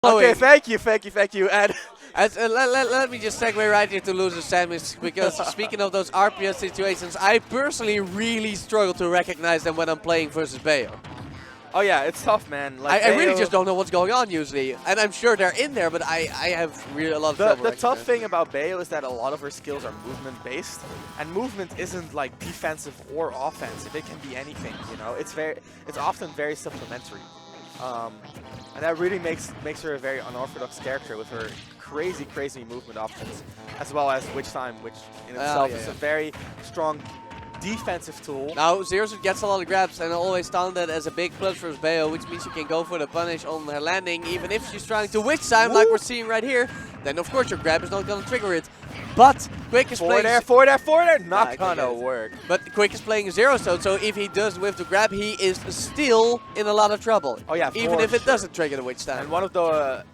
Okay, thank you. And let me just segue right into loser sandwich, because speaking of those RPS situations, I personally really struggle to recognize them when I'm playing versus Bayo. oh yeah, it's tough, man. Like I really just don't know what's going on usually, and I'm sure they're in there, but I have really a lot of trouble. The tough thing about Bayo is that a lot of her skills are movement based, and movement isn't like defensive or offensive. It can be anything, you know. It's often very supplementary. And that really makes her a very unorthodox character with her crazy movement options, as well as Witch Time, which in itself is a very strong defensive tool. Now, ZeroSuit gets a lot of grabs, and I always found that as a big plus for Bayo, which means you can go for the punish on her landing, even if she's trying to Witch Time, like we're seeing right here. Then, of course, your grab is not going to trigger it. But quiK is playing... Forward there! Not gonna work. But quiK is playing ZeroSuit, so if he does whiff the grab, he is still in a lot of trouble. Oh yeah, even if it doesn't trigger the Witch Time. And one of the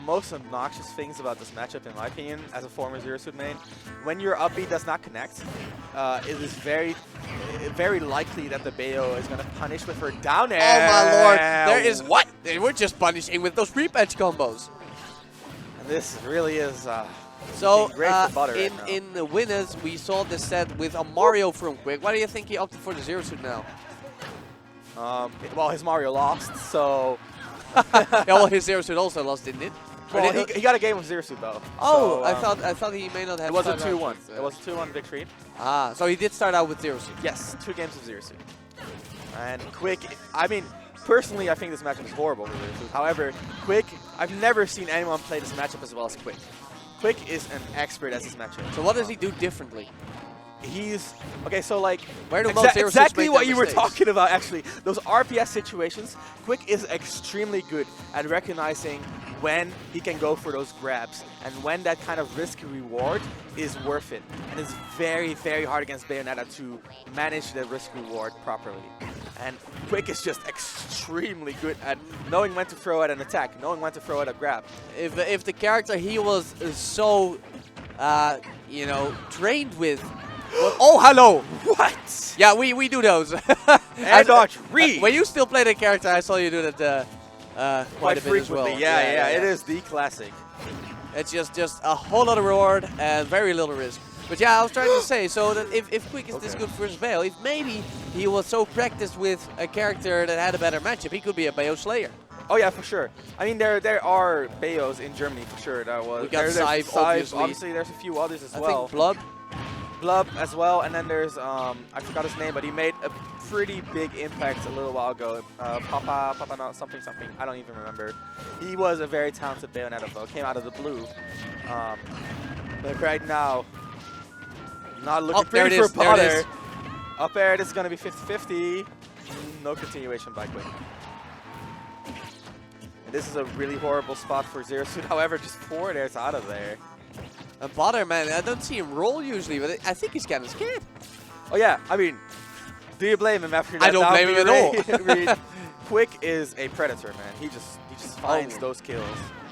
most obnoxious things about this matchup, in my opinion, as a former ZeroSuit main, when your up B does not connect, it is very likely that the Bayo is going to punish with her down air. Oh my lord, there is what? They were just punishing with those reap-edge combos. And this really is so great for Badr in the winners, we saw this set with a Mario from quiK. Why do you think he opted for the ZeroSuit now? Well, his Mario lost, so... Yeah, well, his ZeroSuit also lost, didn't it? Well, he got a game of ZeroSuit though. Oh, so, I thought he may not have. It was a 2-1. It was a 2-1 victory. Ah, so he did start out with ZeroSuit. Yes, 2 games of ZeroSuit. And quiK, I mean, personally, I think this matchup is horrible for ZeroSuit. However, quiK, I've never seen anyone play this matchup as well as quiK. quiK is an expert at this matchup. So what does he do differently? He's okay. So like, exactly what you were talking about. Actually, those RPS situations, quiK is extremely good at recognizing when he can go for those grabs and when that kind of risk reward is worth it. And it's very hard against Bayonetta to manage the risk reward properly. And quiK is just extremely good at knowing when to throw at an attack, knowing when to throw at a grab. If the character he was so, you know, trained with. Oh, hello! What? Yeah, we do those. Air dodge, read! When you still play the character, I saw you do that quite a bit as well. Yeah, it is the classic. It's just a whole lot of reward and very little risk. But yeah, I was trying to say, so that if quiK is this good versus Bayo, if maybe he was so practiced with a character that had a better matchup, he could be a Bayo Slayer. Oh yeah, for sure. I mean, there are Bayos in Germany for sure. We got Scythe, obviously. Obviously, there's a few others as well. I think Blub. Blub as well, and then there's I forgot his name, but he made a pretty big impact a little while ago. Papa, no, something. I don't even remember. He was a very talented Bayonetta though. Came out of the blue. But right now, not looking pretty for Badr. Up air, this is gonna be 50-50. No continuation by quiK. And this is a really horrible spot for ZeroSuit. However, just forward air's out of there. And Badr, man, I don't see him roll usually, but I think he's kind of scared. Oh yeah, I mean, do you blame him after that? I don't blame him at all. quiK is a predator, man. He just finds those kills.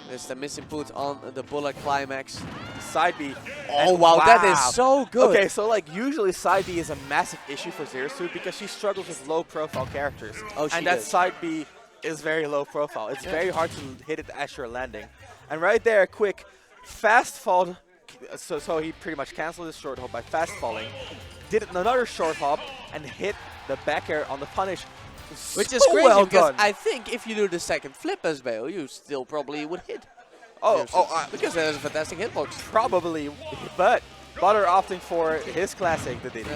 There's the missing put on the bullet climax. Side B. Oh wow, that is so good. Okay, so like usually side B is a massive issue for ZeroSuit because she struggles with low profile characters. Oh, and that side B is very low profile. It's very hard to hit it as you're landing. And right there, quiK fast fall. So he pretty much canceled his short hop by fast falling, did another short hop, and hit the back air on the punish. Which is crazy because I think if you do the second flip as Bayo, you still probably would hit. Because that is a fantastic hitbox. Probably, but Badr opting for his classic, the Diddy.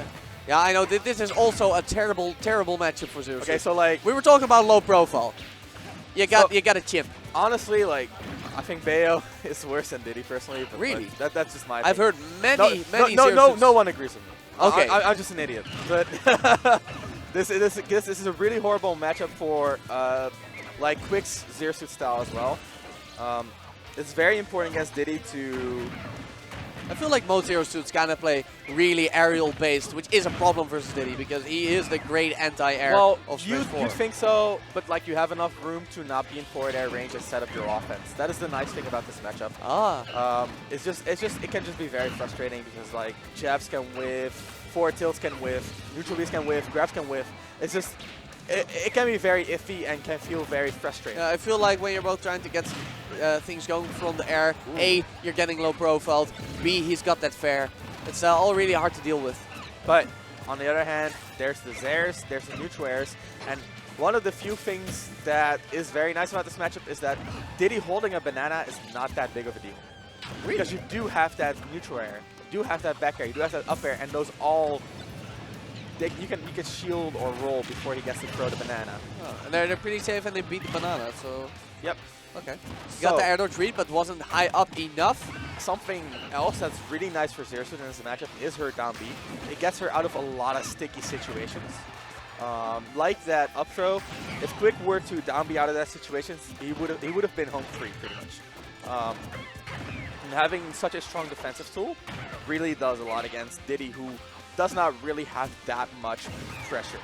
Yeah, I know. This is also a terrible matchup for ZeroSuit. Okay, so like we were talking about low profile. You got a chip. Honestly, like. I think Bayo is worse than Diddy personally. But really? That's just my opinion. I've heard many no one agrees with me. Okay. I'm just an idiot. But this is a really horrible matchup for like quiK's ZeroSuit style as well. It's very important against Diddy to... I feel like most ZeroSuits kind of play really aerial-based, which is a problem versus Diddy because he is the great anti-air of Smash 4. You think so, but like you have enough room to not be in forward air range and set up your offense. That is the nice thing about this matchup. It can just be very frustrating because like jabs can whiff, forward tilts can whiff, neutral Bs can whiff, grabs can whiff. It's just it can be very iffy and can feel very frustrating. I feel like when you're both trying to get things going from the air, A, you're getting low profiled, B, he's got that fair. It's all really hard to deal with. But on the other hand, there's the Zers, there's the neutral airs, and one of the few things that is very nice about this matchup is that Diddy holding a banana is not that big of a deal. Really? Because you do have that neutral air, you do have that back air, you do have that up air, and those all, you can shield or roll before he gets to throw the banana. Oh, and they're pretty safe and they beat the banana, so... Yep. Okay. He got the air dodge read, but wasn't high up enough. Something else that's really nice for ZeroSuit in this matchup is her down B. It gets her out of a lot of sticky situations. Like that up throw, if quiK were to down B out of that situation, he would have been home free pretty much. And having such a strong defensive tool really does a lot against Diddy, who does not really have that much pressure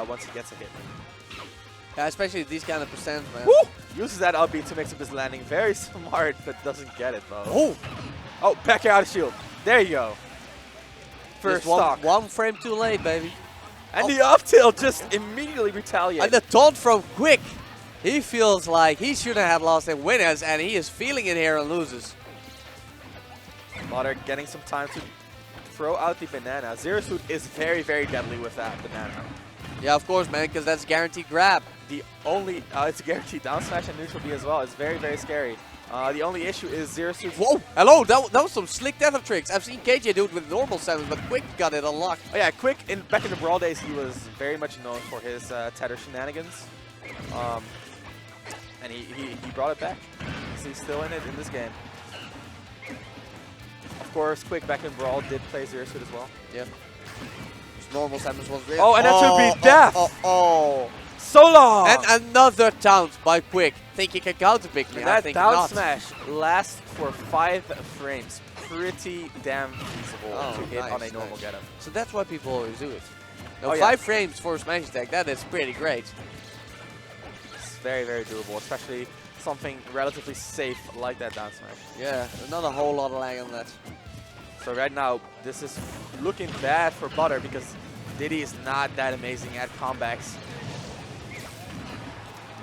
once he gets a hit. Yeah, especially these kind of percents, man. Woo! Uses that up B to mix up his landing. Very smart, but doesn't get it though. Oh! Oh, back air out of shield. There you go. First stock. One frame too late, baby. And the up tilt just immediately retaliates. And the taunt from quiK. He feels like he shouldn't have lost in winners, and he is feeling it here and loses. Badr getting some time to throw out the banana. ZeroSuit is very, very deadly with that banana. Yeah, of course, man, because that's guaranteed grab. The only, it's a guaranteed down smash and neutral B as well. It's very, very scary. The only issue is ZeroSuit. Whoa, hello, that was some slick tether tricks. I've seen KJ do it with normal sevens, but quiK got it unlocked. Oh yeah, quiK, back in the Brawl days, he was very much known for his tether shenanigans. And he brought it back. So he's still in it in this game. Of course, quiK back in Brawl did play ZeroSuit as well. Yeah. Just normal sevens was really. Oh, and that should be death! Oh. So long! And another taunt by quiK. Think he can counter pick me? I That think down not. smash lasts for 5 frames. Pretty damn feasible to hit on a normal getup. So that's why people always do it. Now, Oh, 5 frames for a smash attack, that is pretty great. It's very, very doable, especially something relatively safe like that down smash. Yeah, not a whole lot of lag on that. So right now, this is looking bad for Badr because Diddy is not that amazing at comebacks.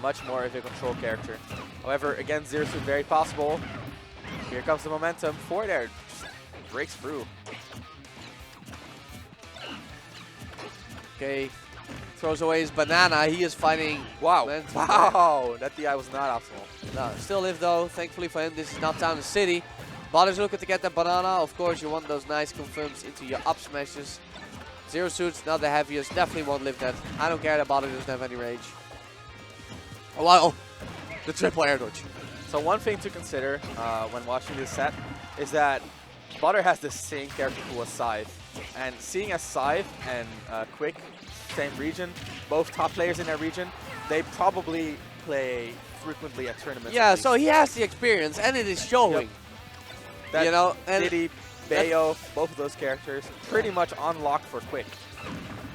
Much more of a control character. However, against ZeroSuit, very possible. Here comes the momentum. Forward air just breaks through. Okay, throws away his banana. He is fighting. Wow. Momentum. Wow. That DI was not optimal. No, still live though. Thankfully for him, this is not Town and City. Badr's looking to get that banana. Of course, you want those nice confirms into your up smashes. ZeroSuit's not the heaviest. Definitely won't live that. I don't care that Badr doesn't have any rage. Oh, wow. The triple air dodge. So one thing to consider when watching this set is that Badr has the same character pool as Scythe. And seeing as Scythe and quiK, same region, both top players in their region, they probably play frequently at tournaments. Yeah, so he has the experience and it is showing. That you know, and Diddy, Bayo, both of those characters, pretty much unlocked for quiK.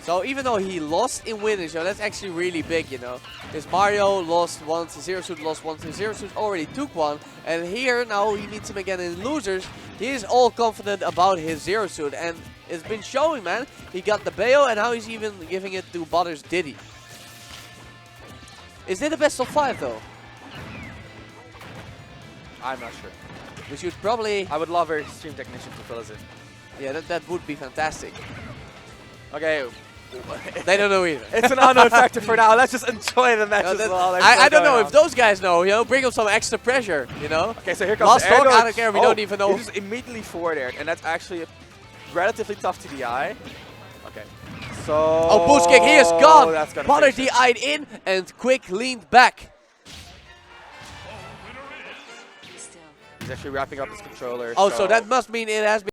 So even though he lost in winners, that's actually really big, you know. Because Mario lost once, ZeroSuit lost once, and ZeroSuit already took one. And here, now he needs him again in losers. He is all confident about his ZeroSuit, and it's been showing, man. He got the Bayo, and now he's even giving it to Badr's Diddy. Is it the best of 5, though? I'm not sure. We should probably... I would love our stream technician to fill us in. Yeah, that would be fantastic. Okay. They don't know either. It's an unknown factor for now. Let's just enjoy the matches while they're I still don't know going if those guys know, you know, bring them some extra pressure, you know. Okay, so here comes Lost the air talk, I dodge. don't care, we don't even know. He just immediately forward aired, and that's actually relatively tough to DI. Okay. So... Oh, boost kick, he is gone! That's gonna Badr finish it. DI'd in, and quiK leaned back. He's actually wrapping up his controller. Oh, so that must mean it has been